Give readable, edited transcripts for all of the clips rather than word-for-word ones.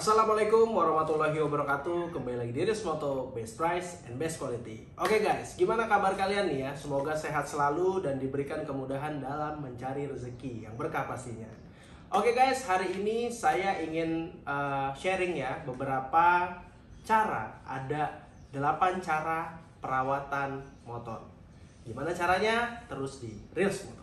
Assalamualaikum warahmatullahi wabarakatuh. Kembali lagi di Rismoto, best price and best quality. Oke guys, gimana kabar kalian nih ya? Semoga sehat selalu dan diberikan kemudahan dalam mencari rezeki yang berkah pastinya. Oke guys, hari ini saya ingin sharing ya beberapa cara. Ada 8 cara perawatan motor. Gimana caranya? Terus di Rismoto.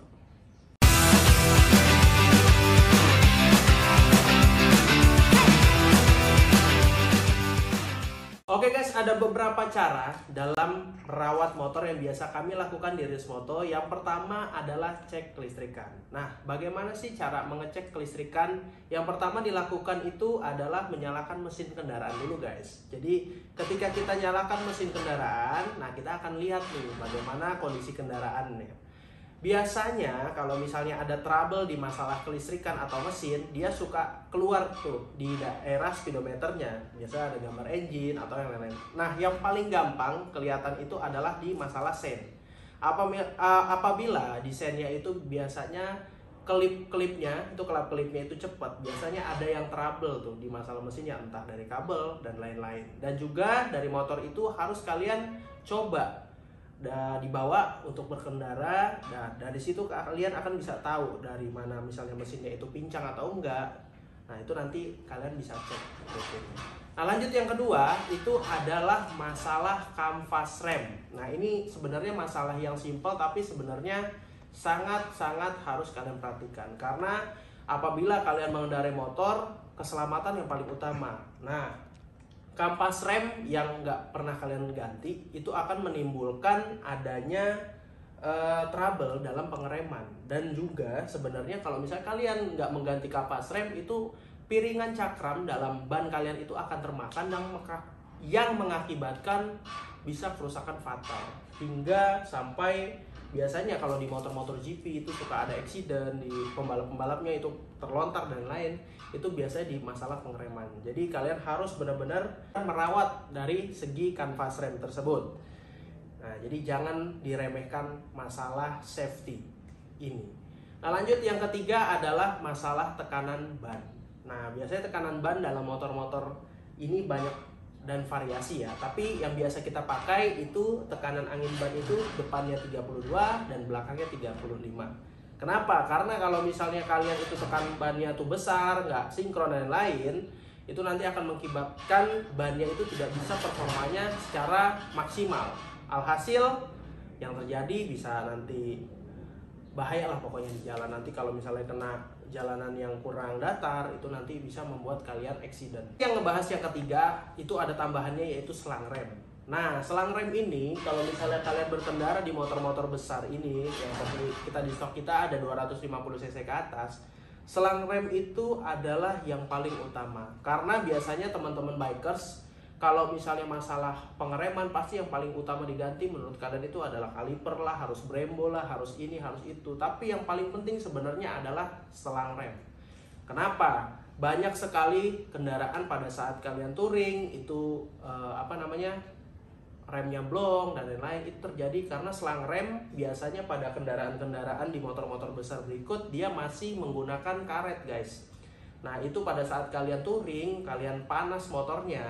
Oke guys, ada beberapa cara dalam merawat motor yang biasa kami lakukan di Rismoto. Yang pertama adalah cek kelistrikan. Nah, bagaimana sih cara mengecek kelistrikan? Yang pertama dilakukan itu adalah menyalakan mesin kendaraan dulu guys. Jadi ketika kita nyalakan mesin kendaraan, nah kita akan lihat nih bagaimana kondisi kendaraannya. Biasanya kalau misalnya ada trouble di masalah kelistrikan atau mesin, dia suka keluar tuh di daerah speedometernya. Biasa ada gambar engine atau yang lain-lain. Nah, yang paling gampang kelihatan itu adalah di masalah sen. Apabila di sennya itu biasanya kelipnya itu cepat. Biasanya ada yang trouble tuh di masalah mesinnya, entah dari kabel dan lain-lain. Dan juga dari motor itu harus kalian coba dibawa untuk berkendara. Nah, dari situ kalian akan bisa tahu dari mana misalnya mesinnya itu pincang atau enggak. Nah, itu nanti kalian bisa cek. Nah, lanjut yang kedua itu adalah masalah kanvas rem. Nah, ini sebenarnya masalah yang simpel tapi sebenarnya sangat-sangat harus kalian perhatikan. Karena apabila kalian mengendarai motor, keselamatan yang paling utama. Nah, kampas rem yang nggak pernah kalian ganti itu akan menimbulkan adanya trouble dalam pengereman. Dan juga sebenarnya kalau misalnya kalian nggak mengganti kampas rem, itu piringan cakram dalam ban kalian itu akan termakan yang mengakibatkan bisa kerusakan fatal. Hingga sampai biasanya kalau di motor-motor GP itu suka ada accident, di pembalap-pembalapnya itu terlontar dan lain, itu biasanya di masalah pengereman. Jadi kalian harus benar-benar merawat dari segi kanvas rem tersebut. Nah, jadi jangan diremehkan masalah safety ini. Nah, lanjut yang ketiga adalah masalah tekanan ban. Nah, biasanya tekanan ban dalam motor-motor ini banyak dan variasi ya, tapi yang biasa kita pakai itu tekanan angin ban itu depannya 32 dan belakangnya 35. Kenapa? Karena kalau misalnya kalian itu tekanan bannya tuh besar, nggak sinkron dan lain, itu nanti akan mengakibatkan bannya itu tidak bisa performanya secara maksimal. Alhasil yang terjadi bisa nanti bahaya lah pokoknya di jalan. Nanti kalau misalnya kena jalanan yang kurang datar, itu nanti bisa membuat kalian accident. Yang ngebahas yang ketiga itu ada tambahannya, yaitu selang rem. Nah, selang rem ini kalau misalnya kalian berkendara di motor-motor besar ini, yang kita di stok kita ada 250 cc ke atas, selang rem itu adalah yang paling utama. Karena biasanya teman-teman bikers kalau misalnya masalah pengereman, pasti yang paling utama diganti menurut kalian itu adalah kaliper lah, harus Brembo lah, harus ini, harus itu. Tapi yang paling penting sebenarnya adalah selang rem. Kenapa? Banyak sekali kendaraan pada saat kalian touring itu remnya blong dan lain-lain. Itu terjadi karena selang rem biasanya pada kendaraan-kendaraan di motor-motor besar berikut dia masih menggunakan karet guys. Nah, itu pada saat kalian touring, kalian panas motornya,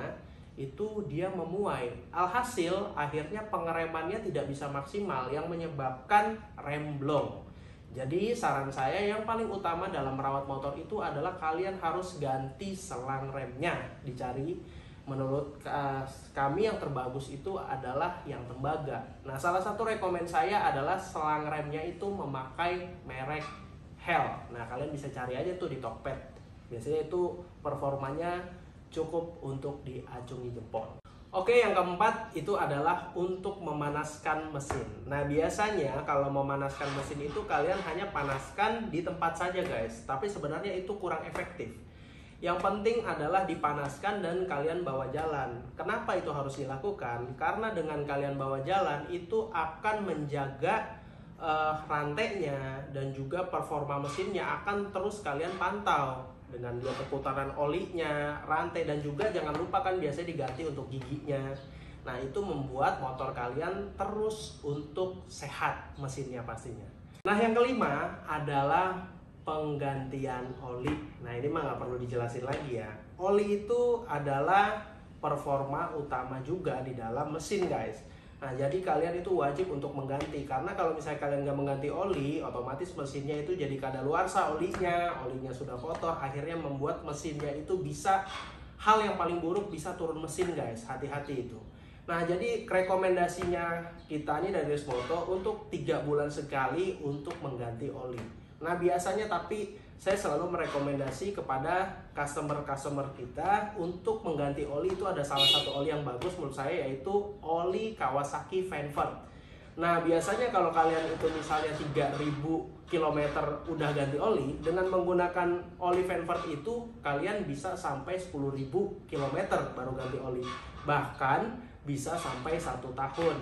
itu dia memuai. Alhasil akhirnya pengeremannya tidak bisa maksimal yang menyebabkan rem blong. Jadi saran saya yang paling utama dalam merawat motor itu adalah kalian harus ganti selang remnya. Dicari menurut kami yang terbagus itu adalah yang tembaga. Nah, salah satu rekomen saya adalah selang remnya itu memakai merek Hell. Nah, kalian bisa cari aja tuh di Tokped. Biasanya itu performanya cukup untuk diacungi jempol. Oke, yang keempat itu adalah untuk memanaskan mesin. Nah, biasanya kalau memanaskan mesin itu kalian hanya panaskan di tempat saja guys, tapi sebenarnya itu kurang efektif. Yang penting adalah dipanaskan dan kalian bawa jalan. Kenapa itu harus dilakukan? Karena dengan kalian bawa jalan itu akan menjaga rantainya dan juga performa mesinnya akan terus kalian pantau. Dengan dia perputaran olinya, rantai, dan juga jangan lupa kan biasanya diganti untuk giginya. Nah, itu membuat motor kalian terus untuk sehat mesinnya pastinya. Nah, yang kelima adalah penggantian oli. Nah, ini mah nggak perlu dijelasin lagi ya. oli itu adalah performa utama juga di dalam mesin guys. Nah jadi kalian itu wajib untuk mengganti, karena kalau misalnya kalian nggak mengganti oli, otomatis mesinnya itu jadi kadaluarsa olinya sudah kotor, akhirnya membuat mesinnya itu bisa, hal yang paling buruk bisa turun mesin guys, hati-hati itu. Nah jadi rekomendasinya kita nih dari Resmoto untuk 3 bulan sekali untuk mengganti oli. Nah biasanya tapi saya selalu merekomendasi kepada customer kita untuk mengganti oli. Itu ada salah satu oli yang bagus menurut saya, yaitu oli Kawasaki Vanguard. Nah biasanya kalau kalian itu misalnya 3000 km udah ganti oli, dengan menggunakan oli Vanguard itu kalian bisa sampai 10.000 km baru ganti oli, bahkan bisa sampai 1 tahun.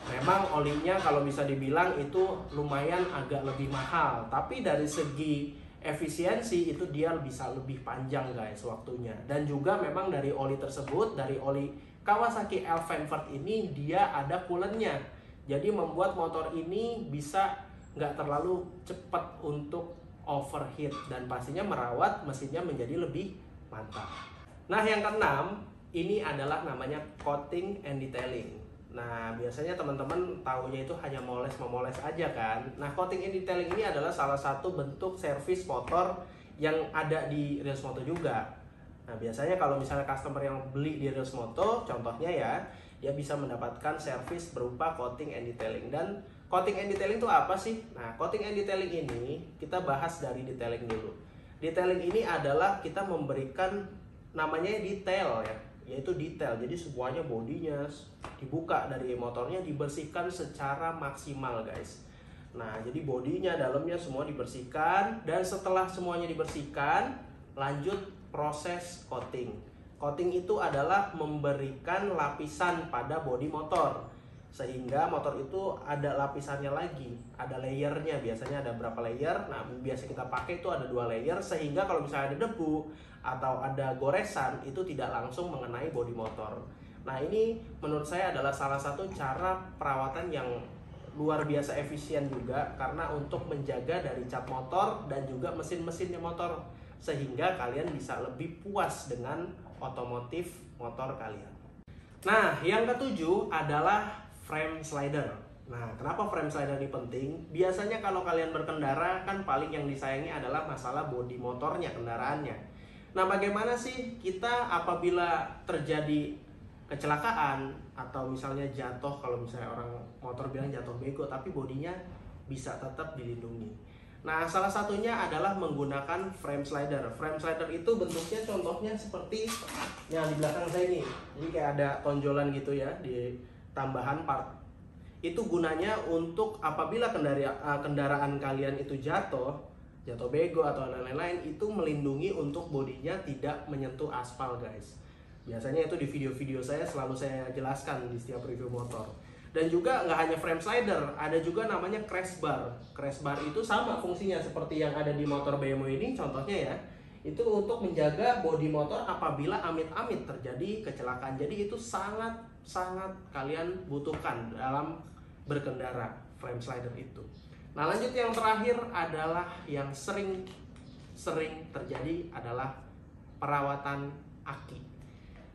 Memang olinya kalau bisa dibilang itu lumayan agak lebih mahal, tapi dari segi efisiensi itu dia bisa lebih panjang guys waktunya. Dan juga memang dari oli tersebut, dari oli Kawasaki Vanguard ini dia ada coolant-nya, jadi membuat motor ini bisa nggak terlalu cepat untuk overheat, dan pastinya merawat mesinnya menjadi lebih mantap. Nah yang keenam ini adalah namanya coating and detailing. Nah biasanya teman-teman tahunya itu hanya memoles aja kan. Nah coating and detailing ini adalah salah satu bentuk servis motor yang ada di Resmoto juga. Nah biasanya kalau misalnya customer yang beli di Resmoto, contohnya ya, dia bisa mendapatkan servis berupa coating and detailing. Dan coating and detailing itu apa sih? Nah coating and detailing ini kita bahas dari detailing dulu. Detailing ini adalah kita memberikan namanya detail ya, yaitu detail. Jadi semuanya bodinya dibuka dari motornya, dibersihkan secara maksimal guys. Nah jadi bodinya, dalamnya semua dibersihkan, dan setelah semuanya dibersihkan lanjut proses coating. Coating itu adalah memberikan lapisan pada bodi motor, sehingga motor itu ada lapisannya lagi, ada layernya. Biasanya ada berapa layer? Nah biasa kita pakai itu ada 2 layer, sehingga kalau misalnya ada debu atau ada goresan itu tidak langsung mengenai bodi motor. Nah ini menurut saya adalah salah satu cara perawatan yang luar biasa efisien juga, karena untuk menjaga dari cat motor dan juga mesin-mesinnya motor, sehingga kalian bisa lebih puas dengan otomotif motor kalian. Nah yang ketujuh adalah frame slider. Nah kenapa frame slider ini penting? Biasanya kalau kalian berkendara kan paling yang disayangi adalah masalah bodi motornya, kendaraannya. Nah bagaimana sih kita apabila terjadi kecelakaan atau misalnya jatuh, kalau misalnya orang motor bilang jatuh bego, tapi bodinya bisa tetap dilindungi. Nah salah satunya adalah menggunakan frame slider. Frame slider itu bentuknya contohnya seperti yang di belakang saya ini. Jadi kayak ada tonjolan gitu ya di tambahan part. Itu gunanya untuk apabila kendaraan kalian itu jatuh bego atau lain-lain, itu melindungi untuk bodinya tidak menyentuh aspal guys. Biasanya itu di video-video saya selalu saya jelaskan di setiap review motor. Dan juga nggak hanya frame slider, ada juga namanya crash bar. Crash bar itu sama fungsinya seperti yang ada di motor BMW ini contohnya ya. Itu untuk menjaga bodi motor apabila amit-amit terjadi kecelakaan. Jadi itu sangat kalian butuhkan dalam berkendara, frame slider itu. Nah lanjut yang terakhir adalah yang sering terjadi adalah perawatan aki.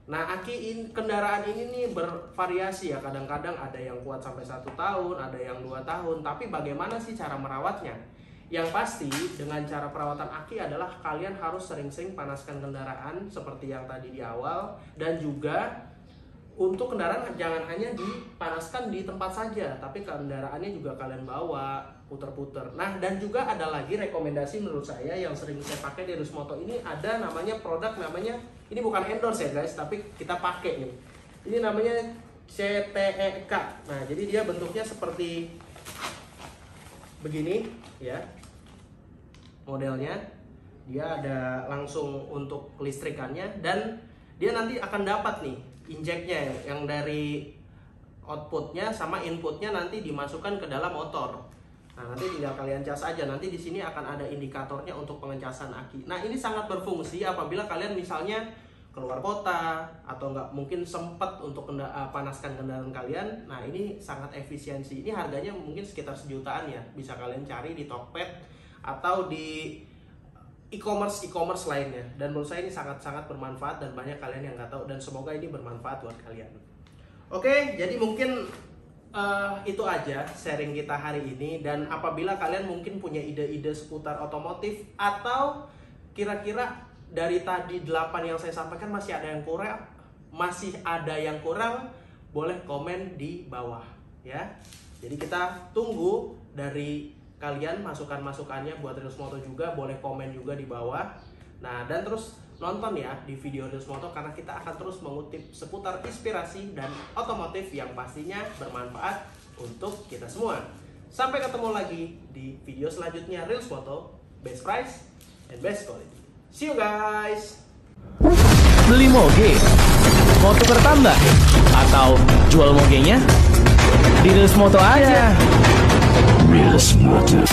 Nah aki kendaraan ini nih bervariasi ya, kadang-kadang ada yang kuat sampai 1 tahun, ada yang 2 tahun. Tapi bagaimana sih cara merawatnya? Yang pasti dengan cara perawatan aki adalah kalian harus sering-sering panaskan kendaraan seperti yang tadi di awal. Dan juga untuk kendaraan jangan hanya dipanaskan di tempat saja, tapi kendaraannya juga kalian bawa puter-puter. Nah dan juga ada lagi rekomendasi menurut saya yang sering saya pakai di Resmoto ini, ada namanya produk namanya, ini bukan endorse ya guys, tapi kita pakai nih. Ini namanya CTEK. Nah jadi dia bentuknya seperti begini ya, modelnya. Dia ada langsung untuk kelistrikannya, dan dia nanti akan dapat nih injeknya yang dari outputnya sama inputnya nanti dimasukkan ke dalam motor. Nah nanti tinggal kalian cas aja, nanti di sini akan ada indikatornya untuk pengecasan aki. Nah ini sangat berfungsi apabila kalian misalnya keluar kota atau nggak mungkin sempat untuk panaskan kendaraan kalian. Nah ini sangat efisiensi. Ini harganya mungkin sekitar 1 jutaan ya, bisa kalian cari di Tokped atau di e-commerce lainnya. Dan menurut saya ini sangat-sangat bermanfaat dan banyak kalian yang nggak tahu, dan semoga ini bermanfaat buat kalian. Oke, jadi mungkin itu aja sharing kita hari ini. Dan apabila kalian mungkin punya ide-ide seputar otomotif, atau kira-kira dari tadi 8 yang saya sampaikan masih ada yang kurang, boleh komen di bawah ya. Jadi kita tunggu dari kalian masukan-masukannya buat Reels Moto juga, boleh komen juga di bawah. Nah, dan terus nonton ya di video Reels Moto, karena kita akan terus mengutip seputar inspirasi dan otomotif yang pastinya bermanfaat untuk kita semua. Sampai ketemu lagi di video selanjutnya Reels Moto, best price and best quality. See you guys. Beli moge, mau tuker tambah, atau jual mogenya? Di Reels Moto aja. Reels Moto.